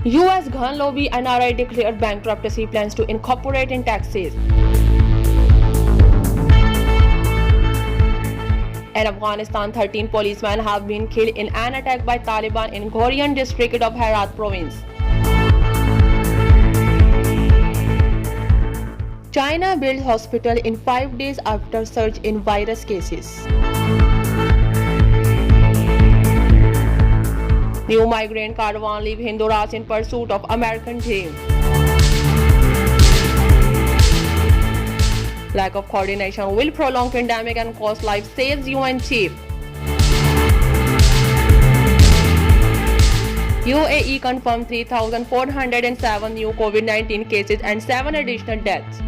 US gun lobby NRI declared bankruptcy plans to incorporate in Texas. In Afghanistan, 13 policemen have been killed in an attack by Taliban in Ghorian district of Herat province. China builds hospital in 5 days after surge in virus cases. New migrant caravan leave Honduras in pursuit of American dream. Lack of coordination will prolong pandemic and cost life, says UN chief. UAE confirmed 3,407 new COVID-19 cases and 7 additional deaths.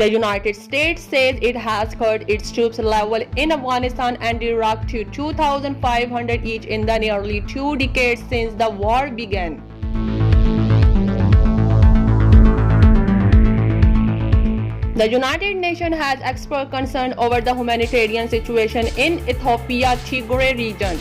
The United States says it has cut its troops level in Afghanistan and Iraq to 2,500 each in the nearly 2 decades since the war began. The United Nations has expressed concern over the humanitarian situation in Ethiopia Tigray region.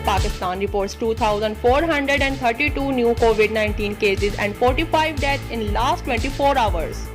Pakistan reports 2,432 new COVID-19 cases and 45 deaths in last 24 hours.